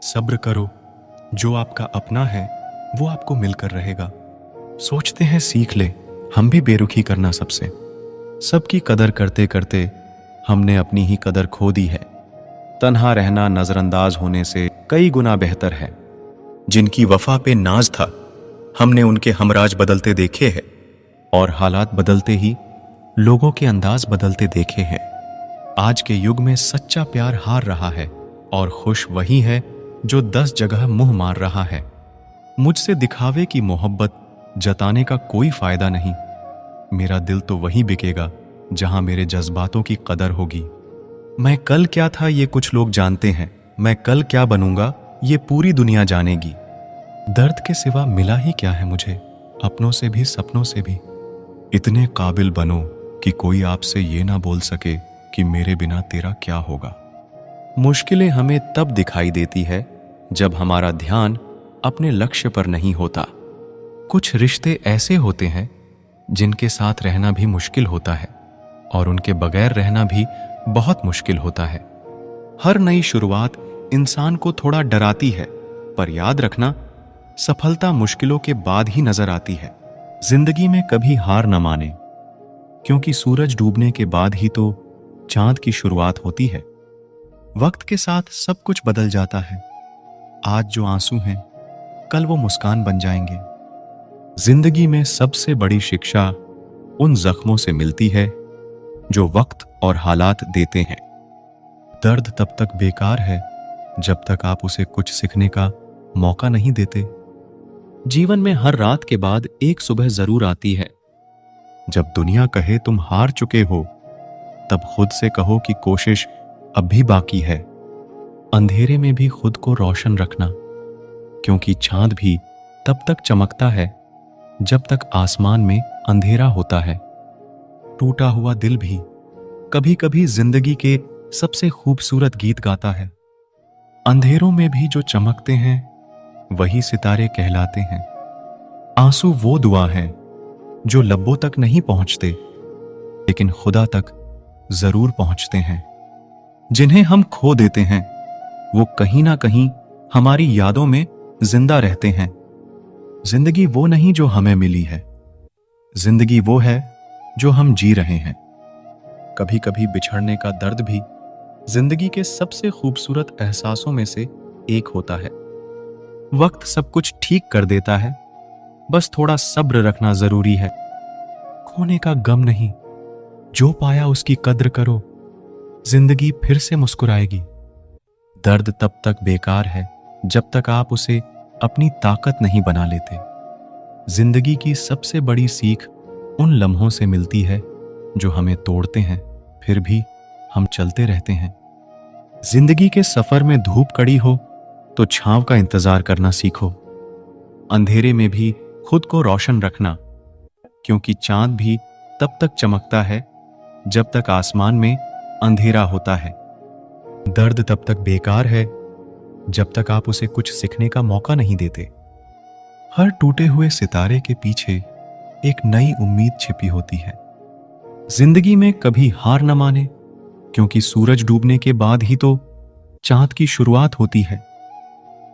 सब्र करो, जो आपका अपना है वो आपको मिलकर रहेगा। सोचते हैं सीख ले हम भी बेरुखी करना सबसे। सबकी कदर करते करते हमने अपनी ही कदर खो दी है। तन्हा रहना नजरअंदाज होने से कई गुना बेहतर है। जिनकी वफा पे नाज था हमने उनके हमराज बदलते देखे हैं, और हालात बदलते ही लोगों के अंदाज बदलते देखे हैं। आज के युग में सच्चा प्यार हार रहा है और खुश वही है जो 10 जगह मुंह मार रहा है। मुझसे दिखावे की मोहब्बत जताने का कोई फायदा नहीं। मेरा दिल तो वहीं बिकेगा जहां मेरे जज्बातों की कदर होगी। मैं कल क्या था ये कुछ लोग जानते हैं, मैं कल क्या बनूंगा ये पूरी दुनिया जानेगी। दर्द के सिवा मिला ही क्या है मुझे, अपनों से भी सपनों से भी। इतने काबिल बनो कि कोई आपसे ये ना बोल सके कि मेरे बिना तेरा क्या होगा। मुश्किलें हमें तब दिखाई देती है जब हमारा ध्यान अपने लक्ष्य पर नहीं होता। कुछ रिश्ते ऐसे होते हैं जिनके साथ रहना भी मुश्किल होता है और उनके बगैर रहना भी बहुत मुश्किल होता है। हर नई शुरुआत इंसान को थोड़ा डराती है, पर याद रखना सफलता मुश्किलों के बाद ही नजर आती है। जिंदगी में कभी हार न माने, क्योंकि सूरज डूबने के बाद ही तो चांद की शुरुआत होती है। वक्त के साथ सब कुछ बदल जाता है। आज जो आंसू हैं कल वो मुस्कान बन जाएंगे। जिंदगी में सबसे बड़ी शिक्षा उन जख्मों से मिलती है जो वक्त और हालात देते हैं। दर्द तब तक बेकार है जब तक आप उसे कुछ सीखने का मौका नहीं देते। जीवन में हर रात के बाद एक सुबह जरूर आती है। जब दुनिया कहे तुम हार चुके हो, तब खुद से कहो कि कोशिश अब भी बाकी है। अंधेरे में भी खुद को रोशन रखना, क्योंकि चांद भी तब तक चमकता है जब तक आसमान में अंधेरा होता है। टूटा हुआ दिल भी कभी कभी जिंदगी के सबसे खूबसूरत गीत गाता है। अंधेरों में भी जो चमकते हैं वही सितारे कहलाते हैं। आंसू वो दुआ है जो लब्बों तक नहीं पहुंचते, लेकिन खुदा तक जरूर पहुंचते हैं। जिन्हें हम खो देते हैं वो कहीं ना कहीं हमारी यादों में जिंदा रहते हैं। जिंदगी वो नहीं जो हमें मिली है, जिंदगी वो है जो हम जी रहे हैं। कभी कभी बिछड़ने का दर्द भी जिंदगी के सबसे खूबसूरत एहसासों में से एक होता है। वक्त सब कुछ ठीक कर देता है, बस थोड़ा सब्र रखना जरूरी है। खोने का गम नहीं, जो पाया उसकी कद्र करो, जिंदगी फिर से मुस्कुराएगी। दर्द तब तक बेकार है जब तक आप उसे अपनी ताकत नहीं बना लेते। जिंदगी की सबसे बड़ी सीख उन लम्हों से मिलती है जो हमें तोड़ते हैं, फिर भी हम चलते रहते हैं। जिंदगी के सफर में धूप कड़ी हो तो छांव का इंतजार करना सीखो। अंधेरे में भी खुद को रोशन रखना, क्योंकि चांद भी तब तक चमकता है जब तक आसमान में अंधेरा होता है। दर्द तब तक बेकार है जब तक आप उसे कुछ सीखने का मौका नहीं देते। हर टूटे हुए सितारे के पीछे एक नई उम्मीद छिपी होती है। जिंदगी में कभी हार न माने, क्योंकि सूरज डूबने के बाद ही तो चांद की शुरुआत होती है।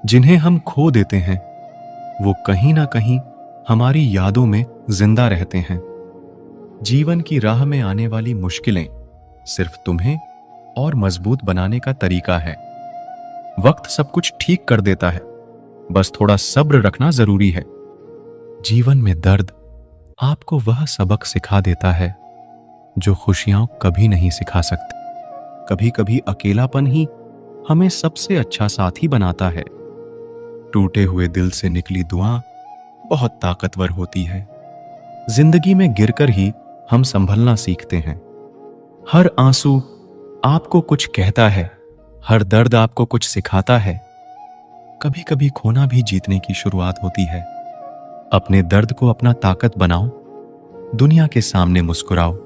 जिन्हें हम खो देते हैं वो कहीं ना कहीं हमारी यादों में जिंदा रहते हैं। जीवन की राह में आने वाली मुश्किलें सिर्फ तुम्हें और मजबूत बनाने का तरीका है। वक्त सब कुछ ठीक कर देता है, बस थोड़ा सब्र रखना जरूरी है। जीवन में दर्द आपको वह सबक सिखा देता है जो खुशियां कभी नहीं सिखा सकती। कभी कभी अकेलापन ही हमें सबसे अच्छा साथी बनाता है। टूटे हुए दिल से निकली दुआ बहुत ताकतवर होती है। जिंदगी में गिरकर ही हम संभलना सीखते हैं। हर आंसू आपको कुछ कहता है, हर दर्द आपको कुछ सिखाता है। कभी कभी खोना भी जीतने की शुरुआत होती है। अपने दर्द को अपना ताकत बनाओ, दुनिया के सामने मुस्कुराओ।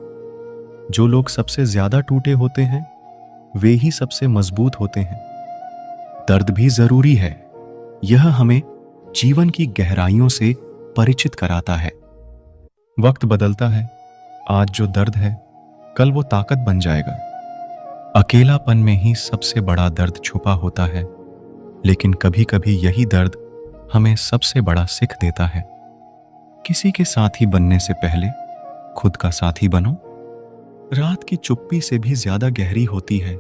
जो लोग सबसे ज्यादा टूटे होते हैं वे ही सबसे मजबूत होते हैं। दर्द भी जरूरी है, यह हमें जीवन की गहराइयों से परिचित कराता है। वक्त बदलता है, आज जो दर्द है कल वो ताकत बन जाएगा। अकेलापन में ही सबसे बड़ा दर्द छुपा होता है, लेकिन कभी कभी यही दर्द हमें सबसे बड़ा सिख देता है। किसी के साथी बनने से पहले खुद का साथी बनो। रात की चुप्पी से भी ज्यादा गहरी होती है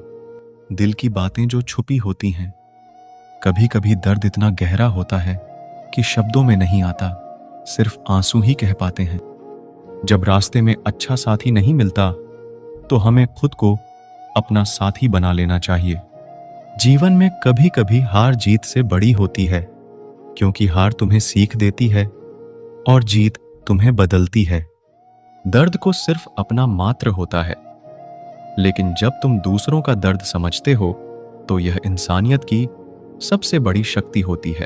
दिल की बातें जो छुपी होती हैं। कभी कभी दर्द इतना गहरा होता है कि शब्दों में नहीं आता, सिर्फ आंसू ही कह पाते हैं। जब रास्ते में अच्छा साथी नहीं मिलता तो हमें खुद को अपना साथी बना लेना चाहिए। जीवन में कभी कभी हार जीत से बड़ी होती है, क्योंकि हार तुम्हें सीख देती है और जीत तुम्हें बदलती है। दर्द को सिर्फ अपना मात्र होता है, लेकिन जब तुम दूसरों का दर्द समझते हो तो यह इंसानियत की सबसे बड़ी शक्ति होती है।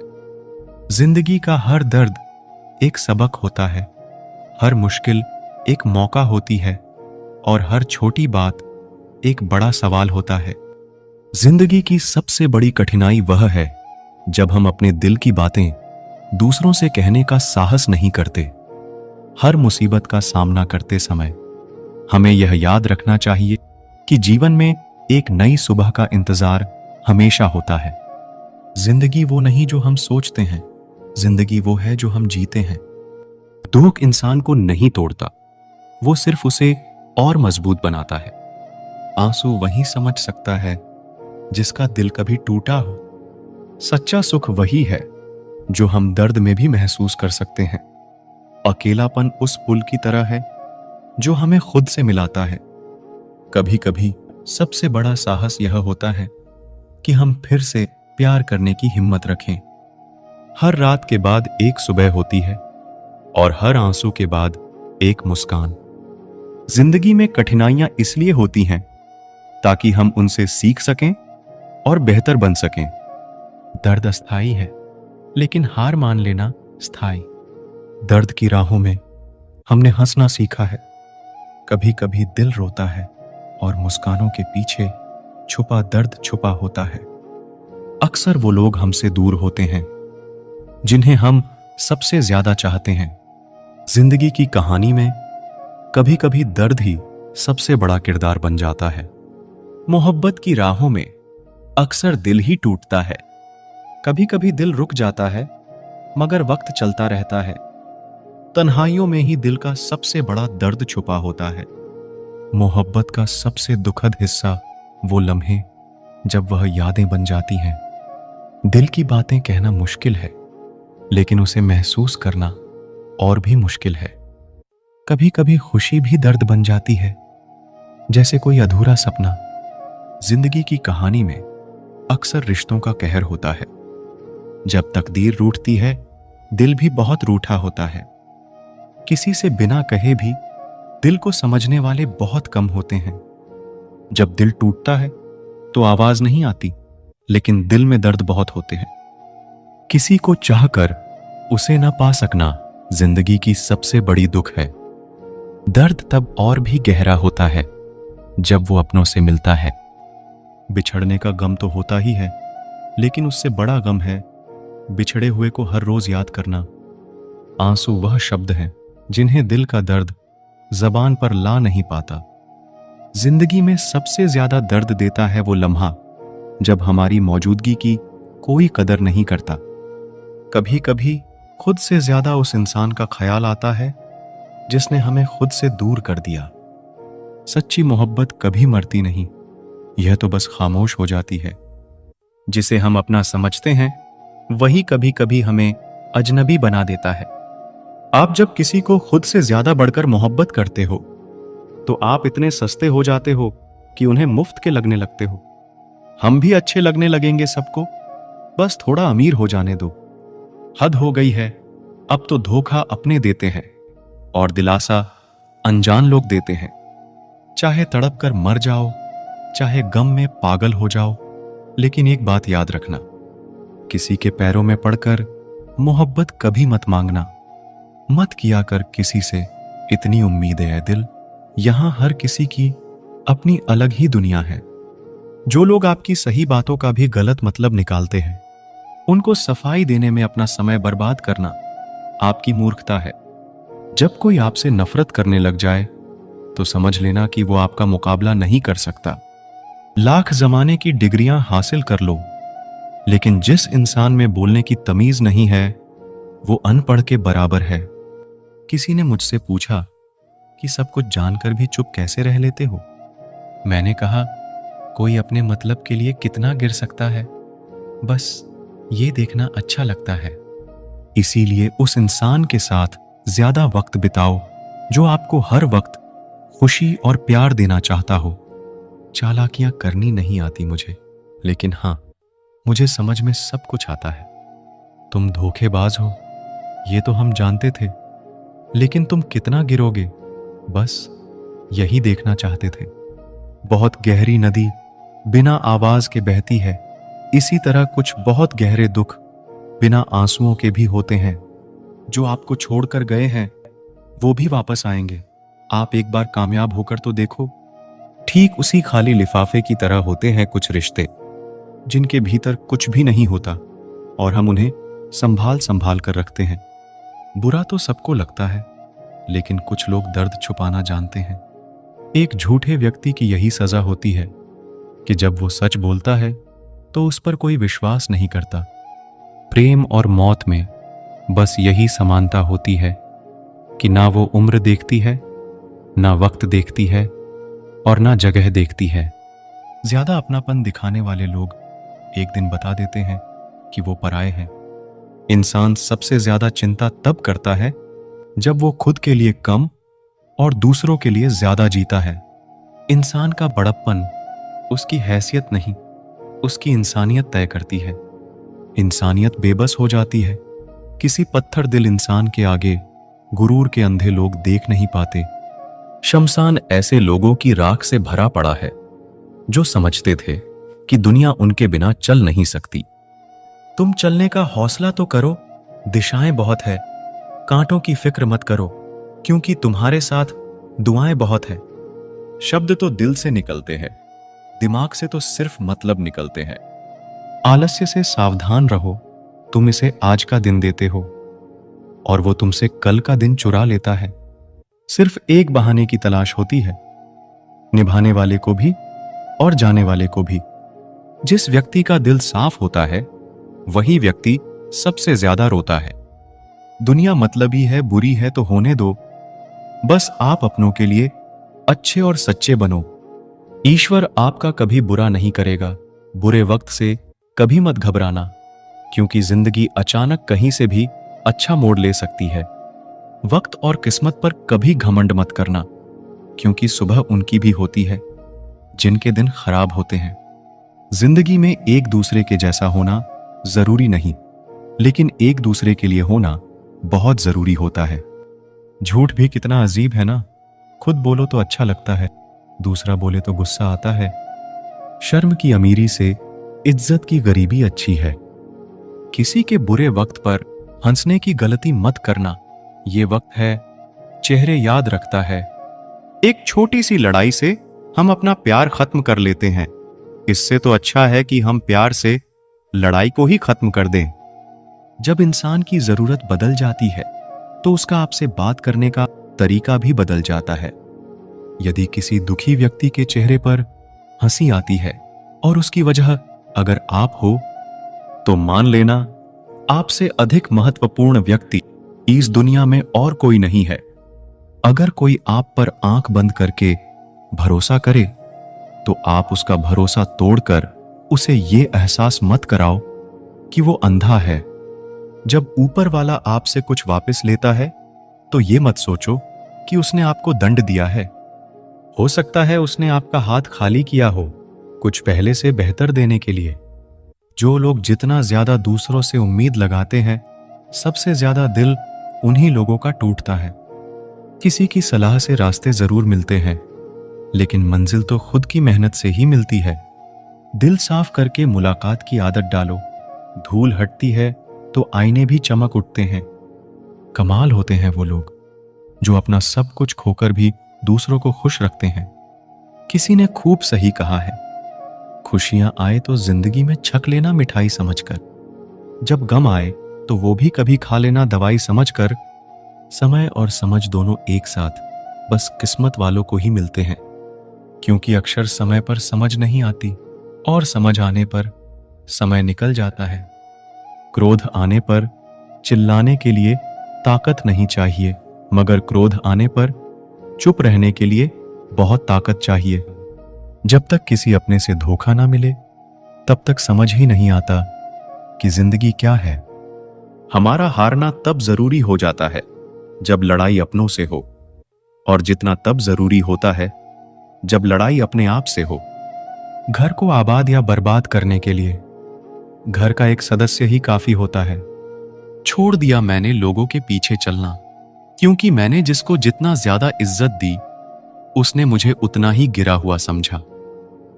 जिंदगी का हर दर्द एक सबक होता है, हर मुश्किल एक मौका होती है और हर छोटी बात एक बड़ा सवाल होता है। जिंदगी की सबसे बड़ी कठिनाई वह है जब हम अपने दिल की बातें दूसरों से कहने का साहस नहीं करते। हर मुसीबत का सामना करते समय हमें यह याद रखना चाहिए कि जीवन में एक नई सुबह का इंतजार हमेशा होता है। जिंदगी वो नहीं जो हम सोचते हैं, जिंदगी वो है जो हम जीते हैं। दुख इंसान को नहीं तोड़ता, वो सिर्फ उसे और मजबूत बनाता है। आंसू वही समझ सकता है जिसका दिल कभी टूटा हो। सच्चा सुख वही है जो हम दर्द में भी महसूस कर सकते हैं। अकेलापन उस पुल की तरह है जो हमें खुद से मिलाता है। कभी कभी सबसे बड़ा साहस यह होता है कि हम फिर से प्यार करने की हिम्मत रखें। हर रात के बाद एक सुबह होती है और हर आंसू के बाद एक मुस्कान। जिंदगी में कठिनाइयां इसलिए होती हैं ताकि हम उनसे सीख सकें और बेहतर बन सकें। दर्द अस्थाई है, लेकिन हार मान लेना स्थायी। दर्द की राहों में हमने हंसना सीखा है। कभी कभी दिल रोता है और मुस्कानों के पीछे छुपा दर्द छुपा होता है। अक्सर वो लोग हमसे दूर होते हैं जिन्हें हम सबसे ज्यादा चाहते हैं। जिंदगी की कहानी में कभी कभी दर्द ही सबसे बड़ा किरदार बन जाता है। मोहब्बत की राहों में अक्सर दिल ही टूटता है। कभी कभी दिल रुक जाता है, मगर वक्त चलता रहता है। तन्हाइयों में ही दिल का सबसे बड़ा दर्द छुपा होता है। मोहब्बत का सबसे दुखद हिस्सा वो लम्हे जब वह यादें बन जाती हैं। दिल की बातें कहना मुश्किल है, लेकिन उसे महसूस करना और भी मुश्किल है। कभी कभी खुशी भी दर्द बन जाती है, जैसे कोई अधूरा सपना। जिंदगी की कहानी में अक्सर रिश्तों का कहर होता है। जब तकदीर रूठती है, दिल भी बहुत रूठा होता है। किसी से बिना कहे भी दिल को समझने वाले बहुत कम होते हैं। जब दिल टूटता है तो आवाज नहीं आती, लेकिन दिल में दर्द बहुत होते हैं। किसी को चाहकर उसे न पा सकना जिंदगी की सबसे बड़ी दुख है। दर्द तब और भी गहरा होता है जब वो अपनों से मिलता है। बिछड़ने का गम तो होता ही है, लेकिन उससे बड़ा गम है बिछड़े हुए को हर रोज याद करना। आंसू वह शब्द हैं जिन्हें दिल का दर्द जबान पर ला नहीं पाता। जिंदगी में सबसे ज्यादा दर्द देता है वो लम्हा जब हमारी मौजूदगी की कोई कदर नहीं करता। कभी कभी खुद से ज्यादा उस इंसान का ख्याल आता है जिसने हमें खुद से दूर कर दिया। सच्ची मोहब्बत कभी मरती नहीं, यह तो बस खामोश हो जाती है। जिसे हम अपना समझते हैं वही कभी कभी हमें अजनबी बना देता है। आप जब किसी को खुद से ज्यादा बढ़कर मोहब्बत करते हो तो आप इतने सस्ते हो जाते हो कि उन्हें मुफ्त के लगने लगते हो। हम भी अच्छे लगने लगेंगे सबको, बस थोड़ा अमीर हो जाने दो। हद हो गई है, अब तो धोखा अपने देते हैं और दिलासा अनजान लोग देते हैं। चाहे तड़प कर मर जाओ, चाहे गम में पागल हो जाओ, लेकिन एक बात याद रखना, किसी के पैरों में पड़कर मोहब्बत कभी मत मांगना। मत किया कर किसी से इतनी उम्मीदें है दिल, यहां हर किसी की अपनी अलग ही दुनिया है। जो लोग आपकी सही बातों का भी गलत मतलब निकालते हैं, उनको सफाई देने में अपना समय बर्बाद करना आपकी मूर्खता है। जब कोई आपसे नफरत करने लग जाए तो समझ लेना कि वो आपका मुकाबला नहीं कर सकता। लाख जमाने की डिग्रियां हासिल कर लो, लेकिन जिस इंसान में बोलने की तमीज नहीं है वो अनपढ़ के बराबर है। किसी ने मुझसे पूछा कि सब कुछ जानकर भी चुप कैसे रह लेते हो। मैंने कहा, कोई अपने मतलब के लिए कितना गिर सकता है, बस ये देखना अच्छा लगता है। इसीलिए उस इंसान के साथ ज्यादा वक्त बिताओ जो आपको हर वक्त खुशी और प्यार देना चाहता हो। चालाकियां करनी नहीं आती मुझे, लेकिन हां, मुझे समझ में सब कुछ आता है। तुम धोखेबाज हो ये तो हम जानते थे, लेकिन तुम कितना गिरोगे बस यही देखना चाहते थे। बहुत गहरी नदी बिना आवाज के बहती है, इसी तरह कुछ बहुत गहरे दुख बिना आंसुओं के भी होते हैं। जो आपको छोड़कर गए हैं वो भी वापस आएंगे। आप एक बार कामयाब होकर तो देखो। ठीक उसी खाली लिफाफे की तरह होते हैं कुछ रिश्ते जिनके भीतर कुछ भी नहीं होता और हम उन्हें संभाल संभाल कर रखते हैं। बुरा तो सबको लगता है, लेकिन कुछ लोग दर्द छुपाना जानते हैं। एक झूठे व्यक्ति की यही सजा होती है कि जब वो सच बोलता है तो उस पर कोई विश्वास नहीं करता। प्रेम और मौत में बस यही समानता होती है कि ना वो उम्र देखती है, ना वक्त देखती है और ना जगह देखती है। ज्यादा अपनापन दिखाने वाले लोग एक दिन बता देते हैं कि वो पराये हैं। इंसान सबसे ज्यादा चिंता तब करता है जब वो खुद के लिए कम और दूसरों के लिए ज्यादा जीता है। इंसान का बड़प्पन उसकी हैसियत नहीं, उसकी इंसानियत तय करती है। इंसानियत बेबस हो जाती है। किसी पत्थर दिल इंसान के आगे गुरूर के अंधे लोग देख नहीं पाते। शमशान ऐसे लोगों की राख से भरा पड़ा है जो समझते थे कि दुनिया उनके बिना चल नहीं सकती। तुम चलने का हौसला तो करो, दिशाएं बहुत है। कांटों की फिक्र मत करो, क्योंकि तुम्हारे साथ दुआएं बहुत है। शब्द तो दिल से निकलते हैं, दिमाग से तो सिर्फ मतलब निकलते हैं। आलस्य से सावधान रहो, तुम इसे आज का दिन देते हो और वो तुमसे कल का दिन चुरा लेता है। सिर्फ एक बहाने की तलाश होती है, निभाने वाले को भी और जाने वाले को भी। जिस व्यक्ति का दिल साफ होता है वही व्यक्ति सबसे ज्यादा रोता है। दुनिया मतलबी है, बुरी है तो होने दो, बस आप अपनों के लिए अच्छे और सच्चे बनो। ईश्वर आपका कभी बुरा नहीं करेगा। बुरे वक्त से कभी मत घबराना, क्योंकि जिंदगी अचानक कहीं से भी अच्छा मोड़ ले सकती है। वक्त और किस्मत पर कभी घमंड मत करना, क्योंकि सुबह उनकी भी होती है जिनके दिन खराब होते हैं। जिंदगी में एक दूसरे के जैसा होना जरूरी नहीं, लेकिन एक दूसरे के लिए होना बहुत जरूरी होता है। झूठ भी कितना अजीब है ना। खुद बोलो तो अच्छा लगता है, दूसरा बोले तो गुस्सा आता है। शर्म की अमीरी से इज्जत की गरीबी अच्छी है। किसी के बुरे वक्त पर हंसने की गलती मत करना। ये वक्त है चेहरे याद रखता है। एक छोटी सी लड़ाई से हम अपना प्यार खत्म कर लेते हैं। इससे तो अच्छा है कि हम प्यार से लड़ाई को ही खत्म कर दें। जब इंसान की जरूरत बदल जाती है तो उसका आपसे बात करने का तरीका भी बदल जाता है। यदि किसी दुखी व्यक्ति के चेहरे पर हंसी आती है और उसकी वजह अगर आप हो, तो मान लेना आपसे अधिक महत्वपूर्ण व्यक्ति इस दुनिया में और कोई नहीं है। अगर कोई आप पर आंख बंद करके भरोसा करे तो आप उसका भरोसा तोड़कर उसे ये एहसास मत कराओ कि वो अंधा है। जब ऊपर वाला आपसे कुछ वापस लेता है तो ये मत सोचो कि उसने आपको दंड दिया है। हो सकता है उसने आपका हाथ खाली किया हो, कुछ पहले से बेहतर देने के लिए। जो लोग जितना ज्यादा दूसरों से उम्मीद लगाते हैं, सबसे ज्यादा दिल उन्हीं लोगों का टूटता है। किसी की सलाह से रास्ते जरूर मिलते हैं, लेकिन मंजिल तो खुद की मेहनत से ही मिलती है। दिल साफ करके मुलाकात की आदत डालो। धूल हटती है तो आईने भी चमक उठते हैं। कमाल होते हैं वो लोग जो अपना सब कुछ खोकर भी दूसरों को खुश रखते हैं। किसी ने खूब सही कहा है, खुशियां आए तो जिंदगी में छक लेना मिठाई समझकर, जब गम आए तो वो भी कभी खा लेना दवाई समझकर। समय और समझ दोनों एक साथ बस किस्मत वालों को ही मिलते हैं, क्योंकि अक्सर समय पर समझ नहीं आती और समझ आने पर समय निकल जाता है। क्रोध आने पर चिल्लाने के लिए ताकत नहीं चाहिए, मगर क्रोध आने पर चुप रहने के लिए बहुत ताकत चाहिए। जब तक किसी अपने से धोखा ना मिले तब तक समझ ही नहीं आता कि जिंदगी क्या है। हमारा हारना तब जरूरी हो जाता है जब लड़ाई अपनों से हो, और जितना तब जरूरी होता है जब लड़ाई अपने आप से हो। घर को आबाद या बर्बाद करने के लिए घर का एक सदस्य ही काफी होता है। छोड़ दिया मैंने लोगों के पीछे चलना, क्योंकि मैंने जिसको जितना ज्यादा इज्जत दी उसने मुझे उतना ही गिरा हुआ समझा।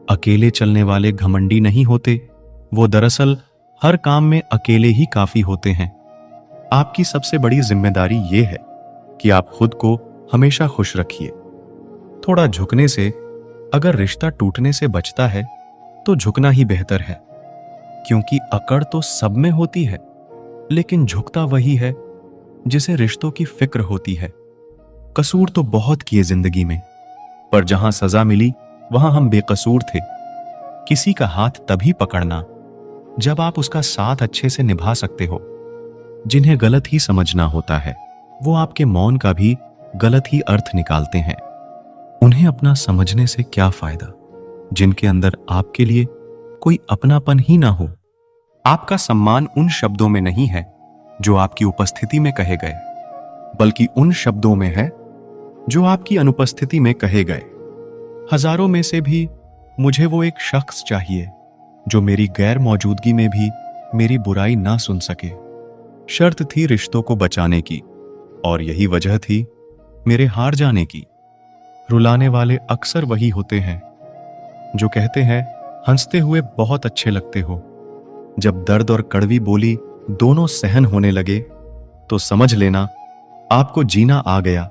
अकेले चलने वाले घमंडी नहीं होते, वो दरअसल हर काम में अकेले ही काफी होते हैं। आपकी सबसे बड़ी जिम्मेदारी ये है कि आप खुद को हमेशा खुश रखिए। थोड़ा झुकने से अगर रिश्ता टूटने से बचता है तो झुकना ही बेहतर है, क्योंकि अकड़ तो सब में होती है, लेकिन झुकता वही है जिसे रिश्तों की फिक्र होती है। कसूर तो बहुत किए जिंदगी में, पर जहां सजा मिली वहां हम बेकसूर थे। किसी का हाथ तभी पकड़ना जब आप उसका साथ अच्छे से निभा सकते हो। जिन्हें गलत ही समझना होता है वो आपके मौन का भी गलत ही अर्थ निकालते हैं। उन्हें अपना समझने से क्या फायदा जिनके अंदर आपके लिए कोई अपनापन ही ना हो। आपका सम्मान उन शब्दों में नहीं है जो आपकी उपस्थिति में कहे गए, बल्कि उन शब्दों में है जो आपकी अनुपस्थिति में कहे गए। हजारों में से भी मुझे वो एक शख्स चाहिए जो मेरी गैर मौजूदगी में भी मेरी बुराई ना सुन सके। शर्त थी रिश्तों को बचाने की, और यही वजह थी मेरे हार जाने की। रुलाने वाले अक्सर वही होते हैं जो कहते हैं हंसते हुए बहुत अच्छे लगते हो। जब दर्द और कड़वी बोली दोनों सहन होने लगे तो समझ लेना आपको जीना आ गया।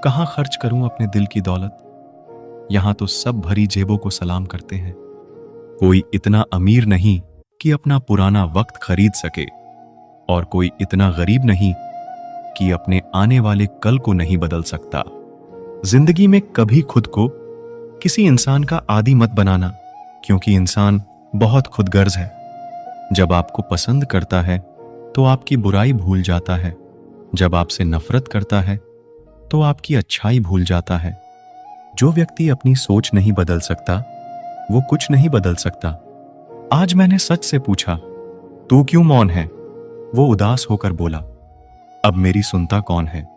कहां खर्च करूं अपने दिल की दौलत, यहां तो सब भरी जेबों को सलाम करते हैं। कोई इतना अमीर नहीं कि अपना पुराना वक्त खरीद सके, और कोई इतना गरीब नहीं कि अपने आने वाले कल को नहीं बदल सकता। जिंदगी में कभी खुद को किसी इंसान का आदी मत बनाना, क्योंकि इंसान बहुत खुदगर्ज है। जब आपको पसंद करता है तो आपकी बुराई भूल जाता है, जब आपसे नफरत करता है तो आपकी अच्छाई भूल जाता है। जो व्यक्ति अपनी सोच नहीं बदल सकता वो कुछ नहीं बदल सकता। आज मैंने सच से पूछा, तू क्यों मौन है? वो उदास होकर बोला, अब मेरी सुनता कौन है?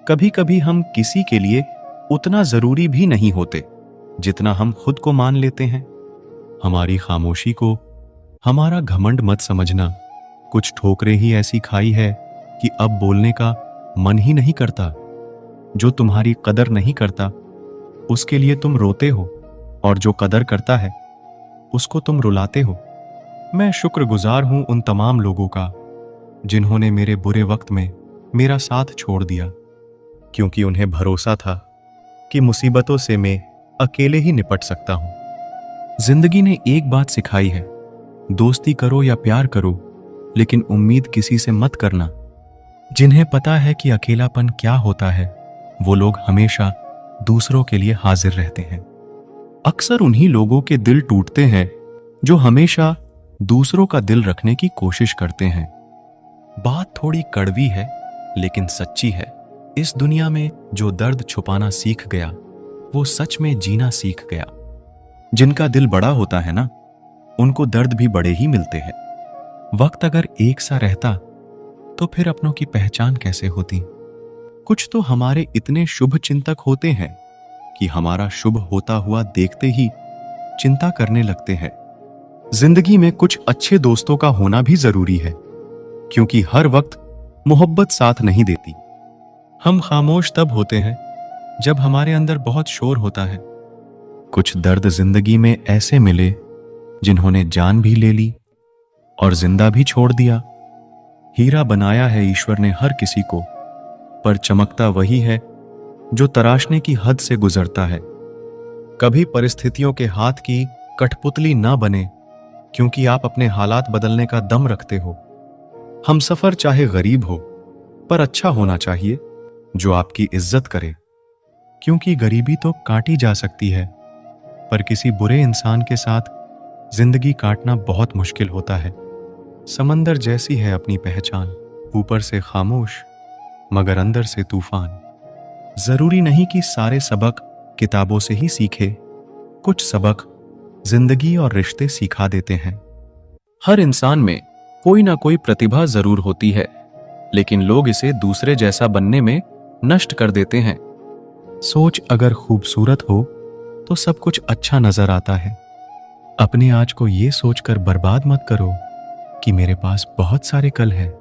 कभी कभी हम किसी के लिए उतना जरूरी भी नहीं होते जितना हम खुद को मान लेते हैं। हमारी खामोशी को हमारा घमंड मत समझना। कुछ ठोकरें ही ऐसी खाई है कि अब बोलने का मन ही नहीं करता। जो तुम्हारी कदर नहीं करता उसके लिए तुम रोते हो, और जो कदर करता है उसको तुम रुलाते हो। मैं शुक्रगुजार हूं उन तमाम लोगों का जिन्होंने मेरे बुरे वक्त में मेरा साथ छोड़ दिया, क्योंकि उन्हें भरोसा था कि मुसीबतों से मैं अकेले ही निपट सकता हूं। जिंदगी ने एक बात सिखाई है, दोस्ती करो या प्यार करो, लेकिन उम्मीद किसी से मत करना। जिन्हें पता है कि अकेलापन क्या होता है वो लोग हमेशा दूसरों के लिए हाजिर रहते हैं। अक्सर उन्हीं लोगों के दिल टूटते हैं जो हमेशा दूसरों का दिल रखने की कोशिश करते हैं। बात थोड़ी कड़वी है लेकिन सच्ची है। इस दुनिया में जो दर्द छुपाना सीख गया वो सच में जीना सीख गया। जिनका दिल बड़ा होता है ना, उनको दर्द भी बड़े ही मिलते हैं। वक्त अगर एक सा रहता तो फिर अपनों की पहचान कैसे होती? कुछ तो हमारे इतने शुभ चिंतक होते हैं कि हमारा शुभ होता हुआ देखते ही चिंता करने लगते हैं। जिंदगी में कुछ अच्छे दोस्तों का होना भी जरूरी है, क्योंकि हर वक्त मोहब्बत साथ नहीं देती। हम खामोश तब होते हैं जब हमारे अंदर बहुत शोर होता है। कुछ दर्द जिंदगी में ऐसे मिले जिन्होंने जान भी ले ली और जिंदा भी छोड़ दिया। हीरा बनाया है ईश्वर ने हर किसी को, पर चमकता वही है जो तराशने की हद से गुजरता है। कभी परिस्थितियों के हाथ की कठपुतली ना बने, क्योंकि आप अपने हालात बदलने का दम रखते हो। हम सफर चाहे गरीब हो, पर अच्छा होना चाहिए जो आपकी इज्जत करे, क्योंकि गरीबी तो काटी जा सकती है, पर किसी बुरे इंसान के साथ जिंदगी काटना बहुत मुश्किल होता है। समंदर जैसी है अपनी पहचान, ऊपर से खामोश मगर अंदर से तूफान। जरूरी नहीं कि सारे सबक किताबों से ही सीखे, कुछ सबक जिंदगी और रिश्ते सिखा देते हैं। हर इंसान में कोई ना कोई प्रतिभा जरूर होती है, लेकिन लोग इसे दूसरे जैसा बनने में नष्ट कर देते हैं। सोच अगर खूबसूरत हो तो सब कुछ अच्छा नजर आता है। अपने आज को ये सोचकर बर्बाद मत करो कि मेरे पास बहुत सारे कल हैं।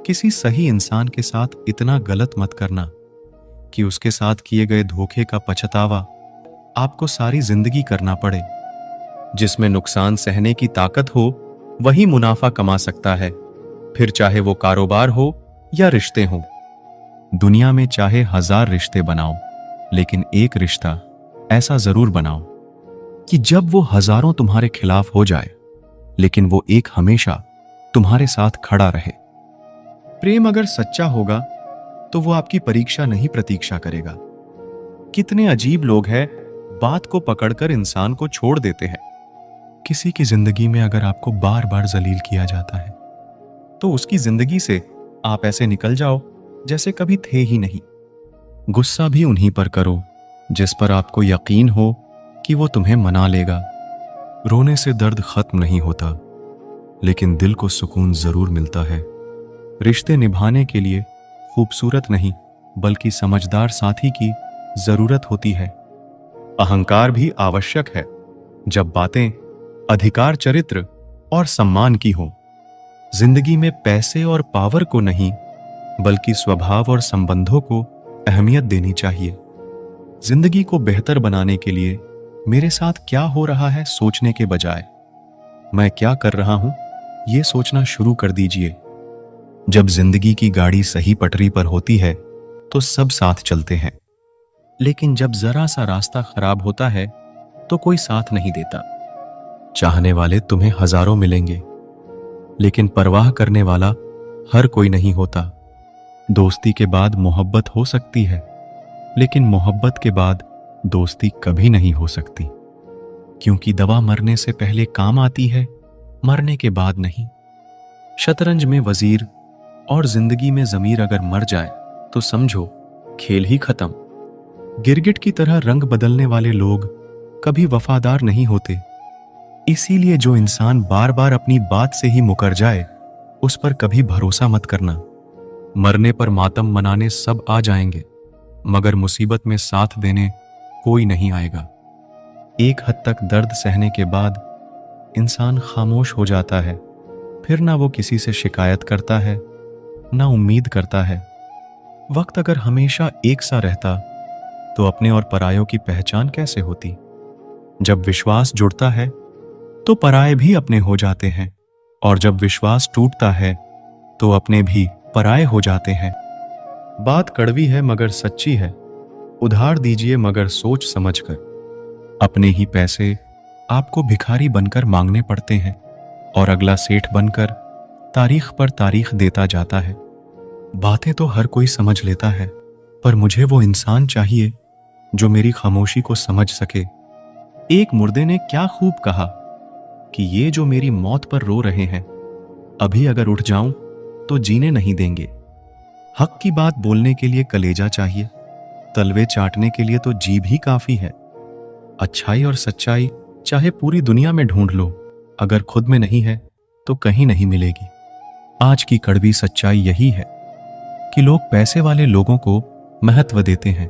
किसी सही इंसान के साथ इतना गलत मत करना कि उसके साथ किए गए धोखे का पछतावा आपको सारी जिंदगी करना पड़े। जिसमें नुकसान सहने की ताकत हो वही मुनाफा कमा सकता है, फिर चाहे वो कारोबार हो या रिश्ते हो। दुनिया में चाहे 1000 रिश्ते बनाओ, लेकिन एक रिश्ता ऐसा जरूर बनाओ कि जब वो हजारों तुम्हारे खिलाफ हो जाए, लेकिन वो एक हमेशा तुम्हारे साथ खड़ा रहे। प्रेम अगर सच्चा होगा तो वो आपकी परीक्षा नहीं प्रतीक्षा करेगा। कितने अजीब लोग हैं, बात को पकड़कर इंसान को छोड़ देते हैं। किसी की जिंदगी में अगर आपको बार बार जलील किया जाता है तो उसकी जिंदगी से आप ऐसे निकल जाओ जैसे कभी थे ही नहीं। गुस्सा भी उन्हीं पर करो जिस पर आपको यकीन हो कि वो तुम्हें मना लेगा। रोने से दर्द खत्म नहीं होता, लेकिन दिल को सुकून जरूर मिलता है। रिश्ते निभाने के लिए खूबसूरत नहीं बल्कि समझदार साथी की जरूरत होती है। अहंकार भी आवश्यक है जब बातें अधिकार, चरित्र और सम्मान की हो। जिंदगी में पैसे और पावर को नहीं बल्कि स्वभाव और संबंधों को अहमियत देनी चाहिए। जिंदगी को बेहतर बनाने के लिए मेरे साथ क्या हो रहा है सोचने के बजाय मैं क्या कर रहा हूं ये सोचना शुरू कर दीजिए। जब जिंदगी की गाड़ी सही पटरी पर होती है तो सब साथ चलते हैं, लेकिन जब जरा सा रास्ता खराब होता है तो कोई साथ नहीं देता। चाहने वाले तुम्हें हजारों मिलेंगे, लेकिन परवाह करने वाला हर कोई नहीं होता। दोस्ती के बाद मोहब्बत हो सकती है, लेकिन मोहब्बत के बाद दोस्ती कभी नहीं हो सकती, क्योंकि दवा मरने से पहले काम आती है, मरने के बाद नहीं। शतरंज में वजीर और जिंदगी में जमीर अगर मर जाए तो समझो खेल ही खत्म। गिरगिट की तरह रंग बदलने वाले लोग कभी वफादार नहीं होते। इसीलिए जो इंसान बार बार अपनी बात से ही मुकर जाए उस पर कभी भरोसा मत करना। मरने पर मातम मनाने सब आ जाएंगे, मगर मुसीबत में साथ देने कोई नहीं आएगा। एक हद तक दर्द सहने के बाद इंसान खामोश हो जाता है, फिर ना वो किसी से शिकायत करता है ना उम्मीद करता है। वक्त अगर हमेशा एक सा रहता तो अपने और परायों की पहचान कैसे होती। जब विश्वास जुड़ता है तो पराये भी अपने हो जाते हैं, और जब विश्वास टूटता है तो अपने भी पराये हो जाते हैं। बात कड़वी है मगर सच्ची है, उधार दीजिए मगर सोच समझकर। अपने ही पैसे आपको भिखारी बनकर मांगने पड़ते हैं, और अगला सेठ बनकर तारीख पर तारीख देता जाता है। बातें तो हर कोई समझ लेता है, पर मुझे वो इंसान चाहिए जो मेरी खामोशी को समझ सके। एक मुर्दे ने क्या खूब कहा कि ये जो मेरी मौत पर रो रहे हैं, अभी अगर उठ जाऊं तो जीने नहीं देंगे। हक की बात बोलने के लिए कलेजा चाहिए, तलवे चाटने के लिए तो जीभ ही काफी है। अच्छाई और सच्चाई चाहे पूरी दुनिया में ढूंढ लो, अगर खुद में नहीं है तो कहीं नहीं मिलेगी। आज की कड़वी सच्चाई यही है कि लोग पैसे वाले लोगों को महत्व देते हैं,